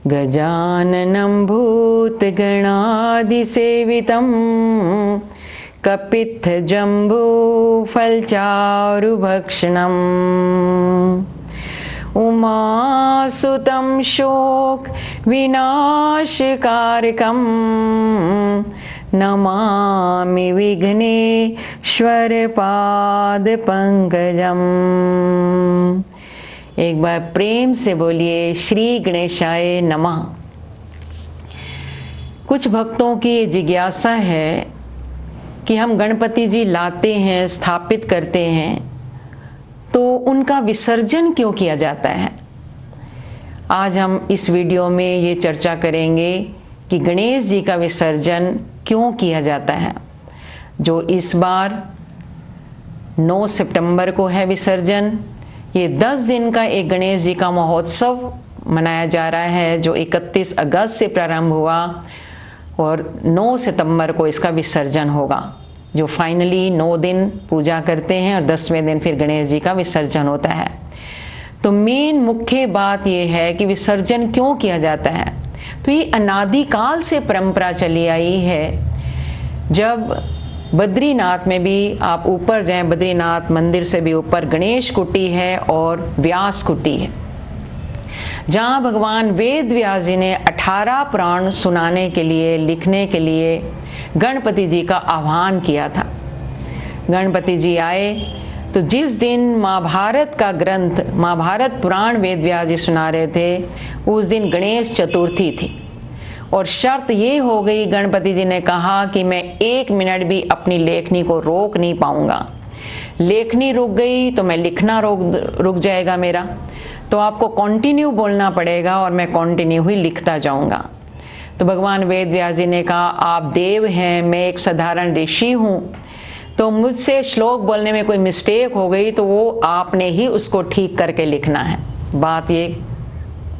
गजाननं भूतगणादिसेवितं कपित्थजम्बूफलचारुभक्षणम् उमासुतं शोकविनाशकारकं नमामि विघ्नेश्वर पादपंकजम्। एक बार प्रेम से बोलिए श्री गणेशाय नमः। कुछ भक्तों की ये जिज्ञासा है कि हम गणपति जी लाते हैं, स्थापित करते हैं, तो उनका विसर्जन क्यों किया जाता है। आज हम इस वीडियो में ये चर्चा करेंगे कि गणेश जी का विसर्जन क्यों किया जाता है। जो इस बार 9 सितंबर को है विसर्जन। ये 10 दिन का एक गणेश जी का महोत्सव मनाया जा रहा है, जो 31 अगस्त से प्रारंभ हुआ और 9 सितंबर को इसका विसर्जन होगा, जो फाइनली 9 दिन पूजा करते हैं और 10वें दिन फिर गणेश जी का विसर्जन होता है। तो मेन मुख्य बात यह है कि विसर्जन क्यों किया जाता है। तो ये अनादिकाल से परंपरा चली आई है। जब बद्रीनाथ में भी आप ऊपर जाएं, बद्रीनाथ मंदिर से भी ऊपर गणेश कुटी है और व्यास कुटी है, जहाँ भगवान वेद व्यास जी ने 18 पुराण सुनाने के लिए, लिखने के लिए गणपति जी का आह्वान किया था। गणपति जी आए तो जिस दिन महाभारत का ग्रंथ, महाभारत पुराण वेद व्यास जी सुना रहे थे, उस दिन गणेश चतुर्थी थी और शर्त ये हो गई, गणपति जी ने कहा कि मैं 1 मिनट भी अपनी लेखनी को रोक नहीं पाऊंगा। लेखनी रुक गई तो मैं लिखना रुक जाएगा मेरा, तो आपको कंटिन्यू बोलना पड़ेगा और मैं कंटिन्यू ही लिखता जाऊंगा। तो भगवान वेद व्यास जी ने कहा, आप देव हैं, मैं एक साधारण ऋषि हूँ, तो मुझसे श्लोक बोलने में कोई मिस्टेक हो गई तो वो आपने ही उसको ठीक करके लिखना है। बात ये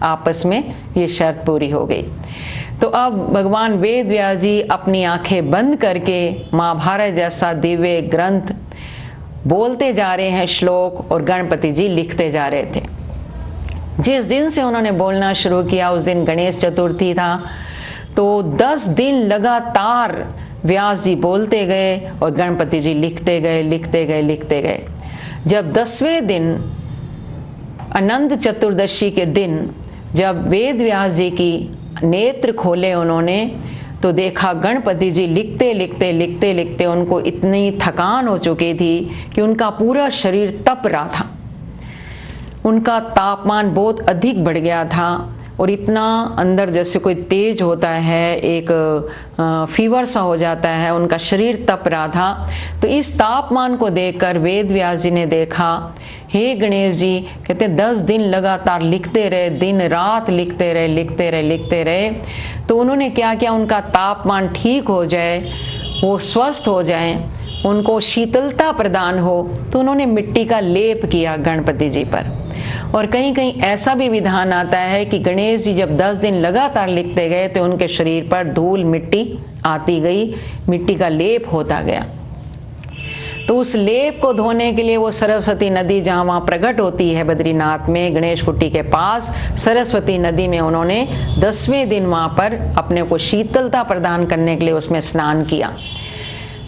आपस में ये शर्त पूरी हो गई। तो अब भगवान वेद व्यास जी अपनी आंखें बंद करके महाभारत जैसा दिव्य ग्रंथ बोलते जा रहे हैं श्लोक, और गणपति जी लिखते जा रहे थे। जिस दिन से उन्होंने बोलना शुरू किया उस दिन गणेश चतुर्थी था। तो 10 दिन लगातार व्यास जी बोलते गए और गणपति जी लिखते गए, लिखते गए, लिखते गए। जब 10वें दिन अनंत चतुर्दशी के दिन जब वेद व्यास जी की नेत्र खोले उन्होंने, तो देखा गणपति जी लिखते लिखते लिखते लिखते उनको इतनी थकान हो चुकी थी कि उनका पूरा शरीर तप रहा था। उनका तापमान बहुत अधिक बढ़ गया था और इतना अंदर जैसे कोई तेज होता है, एक फीवर सा हो जाता है, उनका शरीर तप रहा था। तो इस तापमान को देखकर वेद व्यास जी ने देखा, हे गणेश जी, कहते 10 दिन लगातार लिखते रहे, दिन रात लिखते रहे, लिखते रहे, लिखते रहे। तो उन्होंने क्या किया, उनका तापमान ठीक हो जाए, वो स्वस्थ हो जाए, उनको शीतलता प्रदान हो, तो उन्होंने मिट्टी का लेप किया गणपति जी पर। और कहीं कहीं ऐसा भी विधान आता है कि गणेश जी जब 10 दिन लगातार लिखते गए तो उनके शरीर पर धूल मिट्टी आती गई, मिट्टी का लेप होता गया। तो उस लेप को धोने के लिए वो सरस्वती नदी, जहाँ वहाँ प्रकट होती है बद्रीनाथ में गणेश कुटी के पास, सरस्वती नदी में उन्होंने 10वें दिन वहाँ पर अपने को शीतलता प्रदान करने के लिए उसमें स्नान किया।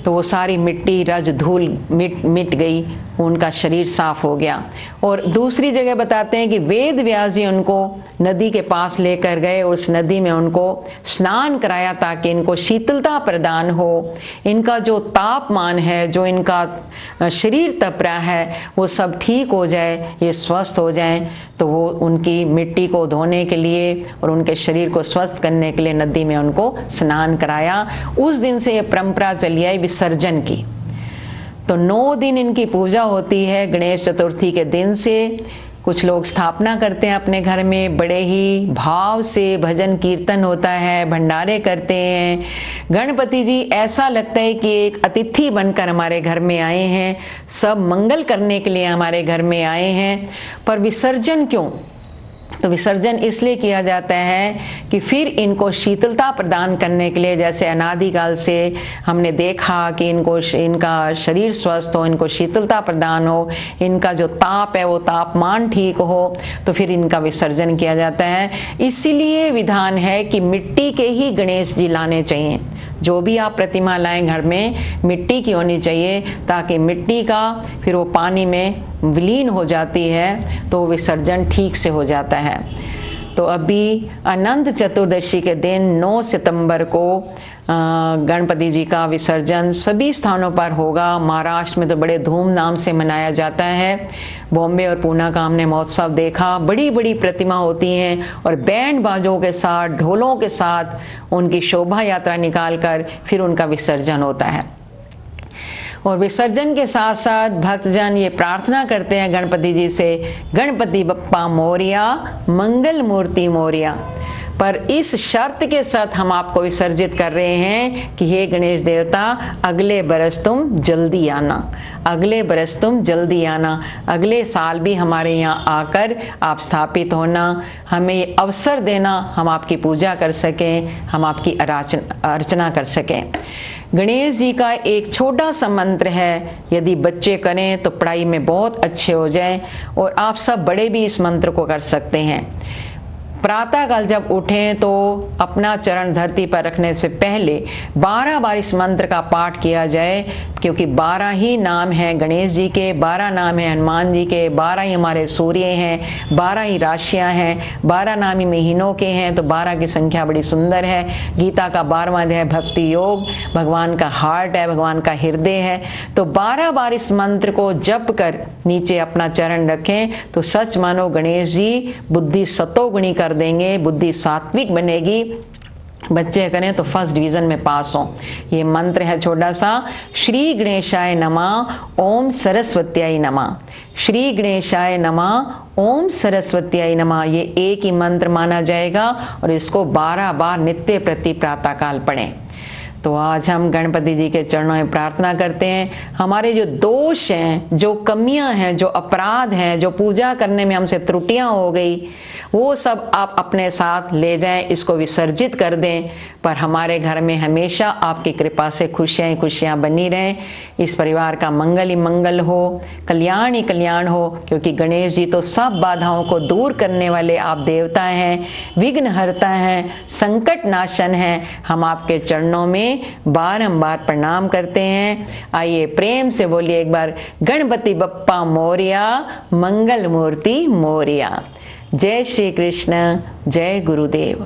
तो वो सारी मिट्टी, रज, धूल मिट गई, उनका शरीर साफ हो गया। और दूसरी जगह बताते हैं कि वेद व्यास जी उनको नदी के पास लेकर गए, उस नदी में उनको स्नान कराया ताकि इनको शीतलता प्रदान हो, इनका जो तापमान है, जो इनका शरीर तप रहा है, वो सब ठीक हो जाए, ये स्वस्थ हो जाएं। तो वो उनकी मिट्टी को धोने के लिए और उनके शरीर को स्वस्थ करने के लिए नदी में उनको स्नान कराया। उस दिन से ये परंपरा चली आई विसर्जन की। तो 9 दिन इनकी पूजा होती है। गणेश चतुर्थी के दिन से कुछ लोग स्थापना करते हैं अपने घर में, बड़े ही भाव से भजन कीर्तन होता है, भंडारे करते हैं। गणपति जी ऐसा लगता है कि एक अतिथि बनकर हमारे घर में आए हैं, सब मंगल करने के लिए हमारे घर में आए हैं। पर विसर्जन क्यों? तो विसर्जन इसलिए किया जाता है कि फिर इनको शीतलता प्रदान करने के लिए, जैसे अनादिकाल से हमने देखा कि इनका शरीर स्वस्थ हो, इनको शीतलता प्रदान हो, इनका जो ताप है वो तापमान ठीक हो, तो फिर इनका विसर्जन किया जाता है। इसीलिए विधान है कि मिट्टी के ही गणेश जी लाने चाहिए। जो भी आप प्रतिमा लाएं घर में मिट्टी की होनी चाहिए, ताकि मिट्टी का फिर वो पानी में विलीन हो जाती है तो विसर्जन ठीक से हो जाता है। तो अभी अनंत चतुर्दशी के दिन 9 सितंबर को गणपति जी का विसर्जन सभी स्थानों पर होगा। महाराष्ट्र में तो बड़े धूमधाम से मनाया जाता है। बॉम्बे और पूना का हमने महोत्सव देखा, बड़ी बड़ी प्रतिमा होती हैं और बैंड बाजों के साथ, ढोलों के साथ उनकी शोभा यात्रा निकालकर फिर उनका विसर्जन होता है। और विसर्जन के साथ साथ भक्तजन ये प्रार्थना करते हैं गणपति जी से, गणपति बप्पा मोरिया, मंगल मूर्ति मोरिया। पर इस शर्त के साथ हम आपको विसर्जित कर रहे हैं कि हे गणेश देवता, अगले बरस तुम जल्दी आना, अगले बरस तुम जल्दी आना, अगले साल भी हमारे यहाँ आकर आप स्थापित होना, हमें ये अवसर देना, हम आपकी पूजा कर सकें, हम आपकी अर्चना कर सकें। गणेश जी का एक छोटा सा मंत्र है, यदि बच्चे करें तो पढ़ाई में बहुत अच्छे हो जाएं, और आप सब बड़े भी इस मंत्र को कर सकते हैं। प्रातःकाल जब उठें तो अपना चरण धरती पर रखने से पहले 12 बार इस मंत्र का पाठ किया जाए, क्योंकि 12 ही नाम हैं गणेश जी के, 12 नाम हैं हनुमान जी के, 12 ही हमारे सूर्य हैं, 12 ही राशियां हैं, 12 नाम ही महीनों के हैं, तो 12 की संख्या बड़ी सुंदर है। गीता का 12वां अध्याय भक्ति योग, भगवान का हार्ट है, भगवान का हृदय है। तो 12 बार इस मंत्र को जप कर नीचे अपना चरण रखें तो सच मानो गणेश जी बुद्धि सतोगुणी कर देंगे, बुद्धि सात्विक बनेगी। बच्चे करें तो फर्स्ट डिवीजन में पास हों। ये मंत्र है छोटा सा, श्री गणेशाय नमः, ओम सरस्वत्याय नमः। श्री गणेशाय नमः, ओम सरस्वत्याय नमः। ये एक ही मंत्र माना जाएगा और इसको 12 बार नित्य प्रति प्रातःकाल पढ़ें। तो आज हम गणपति जी के चरणों में प्रार्थना करते हैं, हमारे जो दोष हैं, जो कमियां हैं, जो अपराध हैं, जो पूजा करने में हमसे त्रुटियां हो गई, वो सब आप अपने साथ ले जाएं, इसको विसर्जित कर दें। पर हमारे घर में हमेशा आपकी कृपा से खुशियां ही खुशियां बनी रहें। इस परिवार का मंगल ही मंगल हो, कल्याण ही कल्याण हो, क्योंकि गणेश जी तो सब बाधाओं को दूर करने वाले आप देवता हैं, विघ्नहर्ता हैं, संकट नाशन हैं। हम आपके चरणों में बारंबार प्रणाम करते हैं। आइए प्रेम से बोलिए एक बार, गणपति बप्पा मोरिया, मंगल मूर्ति मोरिया। जय श्री कृष्ण, जय गुरुदेव।